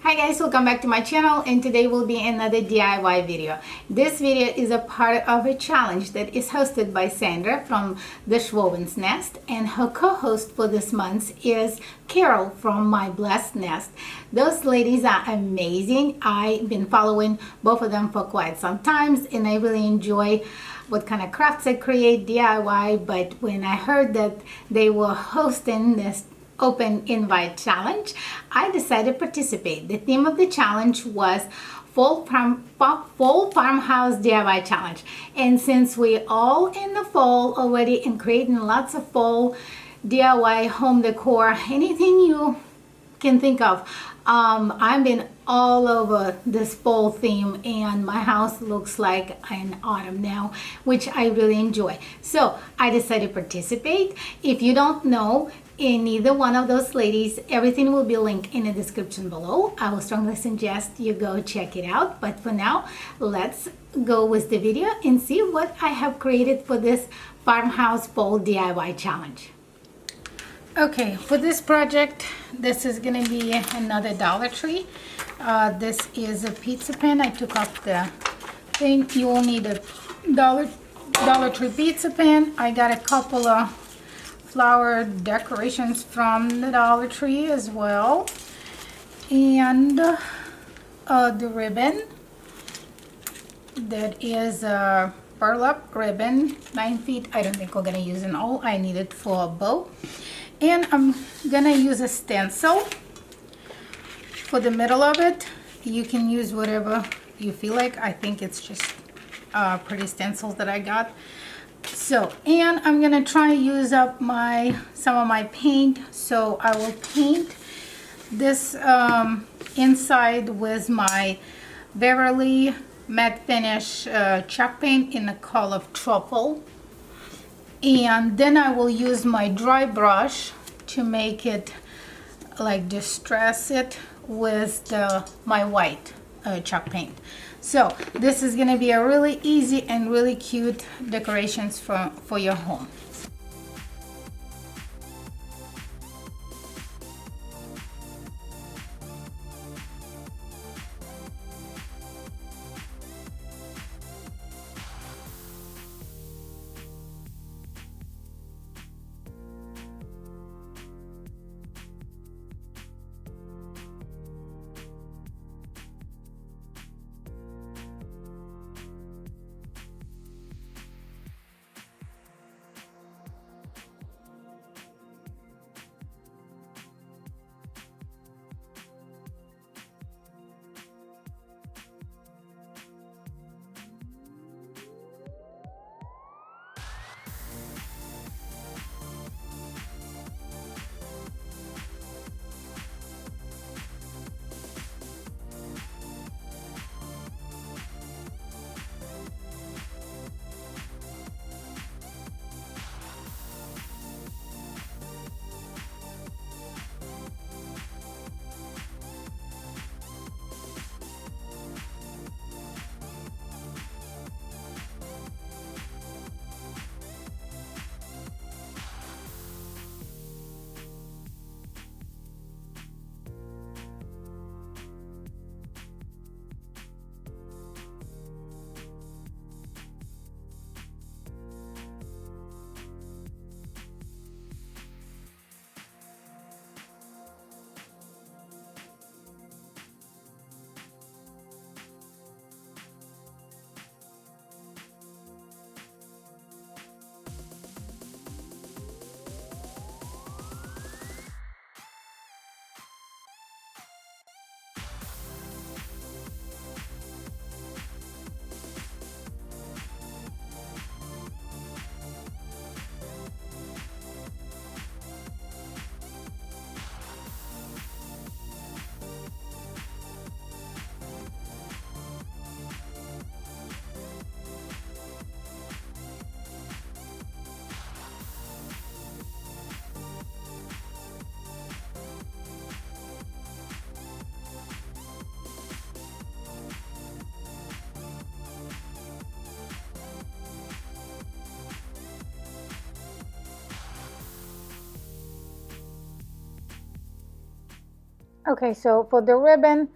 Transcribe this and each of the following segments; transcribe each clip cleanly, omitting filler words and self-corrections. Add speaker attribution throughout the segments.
Speaker 1: Hi guys, welcome back to my channel, and today will be another DIY video. This video is a part of a challenge that is hosted by Sandra from the Schwoben's Nest, and her co-host for this month is Carol from My Blessed Nest. Those ladies are amazing. I've been following both of them for quite some time, and I really enjoy what kind of crafts they create, DIY. But when I heard that they were hosting this open invite challenge, I decided to participate. The theme of the challenge was Fall Farmhouse DIY Challenge. And since we're all in the fall already and creating lots of fall DIY home decor, anything you can think of, I've been all over this fall theme, and my house looks like an autumn now, which I really enjoy. So I decided to participate. If you don't know in either one of those ladies, everything will be linked in the description below. I will strongly suggest you go check it out. But for now, let's go with the video and see what I have created for this Farmhouse Fall DIY Challenge. Okay, for this project, this is going to be another Dollar Tree. This is a pizza pan. I took off the thing. You will need a Dollar Tree pizza pan. I got a couple of flower decorations from the Dollar Tree as well, and the ribbon that is a burlap ribbon, 9 feet. I don't think we're gonna use it all. I need it for a bow, and I'm gonna use a stencil for the middle of it. You can use whatever you feel like. I think it's just pretty stencils that I got. So, and I'm gonna try to use up some of my paint. So I will paint this inside with my Beverly matte finish chalk paint in the color of truffle, and then I will use my dry brush to make it like distress it with my white chalk paint. So this is going to be a really easy and really cute decorations for your home. Okay, so for the ribbon,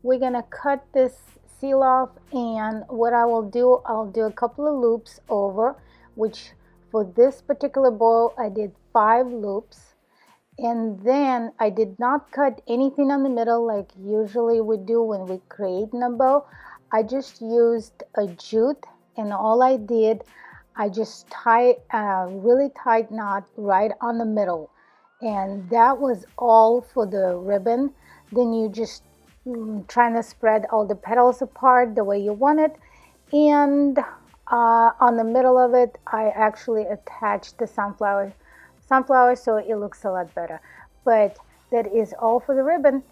Speaker 1: we're gonna cut this seal off, and what I will do, I'll do a couple of loops over, which for this particular bowl I did 5 loops, and then I did not cut anything on the middle like usually we do when we create a bow. I just used a jute, and all I did, I just tied a really tight knot right on the middle, and that was all for the ribbon. Then you just trying to spread all the petals apart the way you want it, and on the middle of it I actually attached the sunflower so it looks a lot better. But that is all for the ribbon.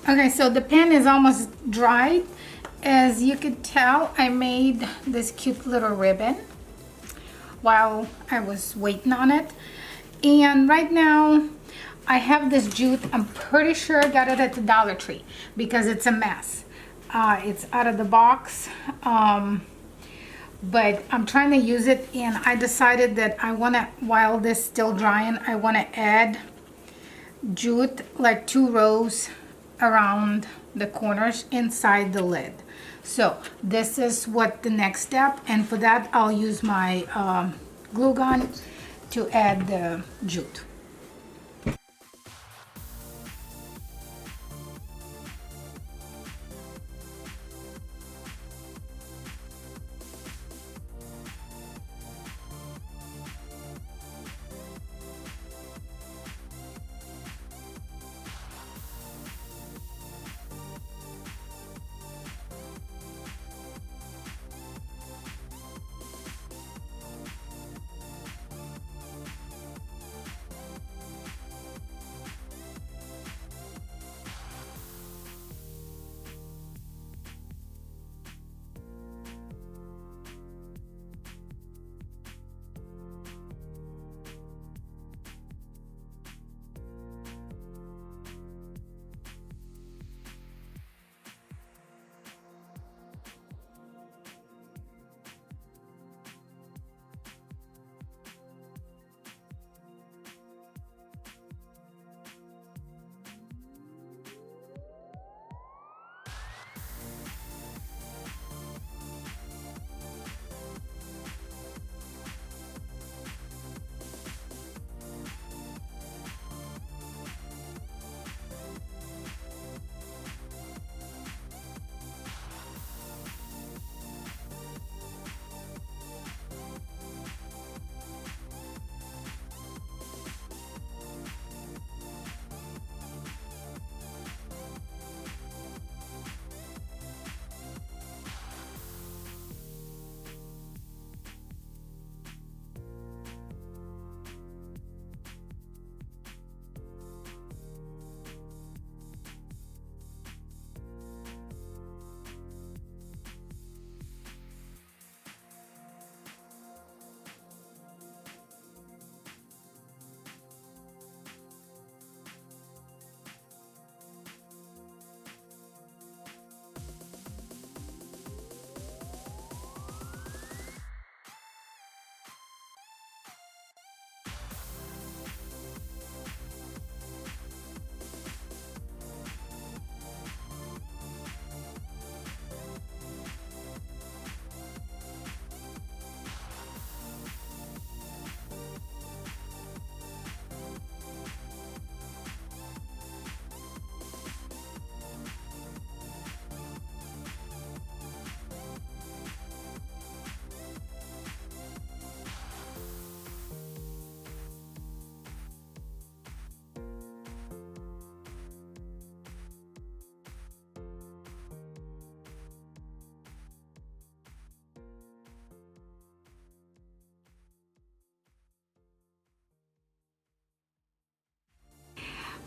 Speaker 1: Okay, so the pen is almost dry. As you could tell, I made this cute little ribbon while I was waiting on it. And right now I have this jute. I'm pretty sure I got it at the Dollar Tree because it's a mess. It's out of the box, but I'm trying to use it, and I decided that I want to, while this is still drying, I want to add jute, like 2 rows around the corners inside the lid. So this is what the next step, and for that I'll use my glue gun to add the jute.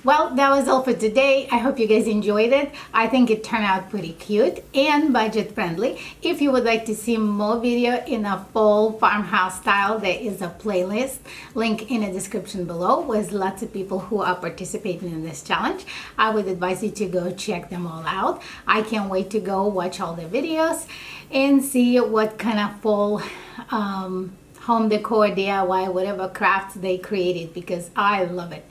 Speaker 1: Well, that was all for today. I hope you guys enjoyed it. I think it turned out pretty cute and budget friendly. If you would like to see more video in a full farmhouse style, there is a playlist link in the description below with lots of people who are participating in this challenge. I would advise you to go check them all out. I can't wait to go watch all the videos and see what kind of full home decor, DIY, whatever crafts they created, because I love it.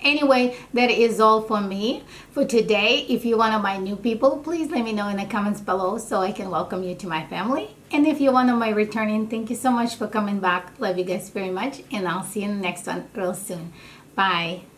Speaker 1: Anyway, that is all for me for today. If you're one of my new people, please let me know in the comments below so I can welcome you to my family. And if you're one of my returning, thank you so much for coming back. Love you guys very much, and I'll see you in the next one real soon. Bye.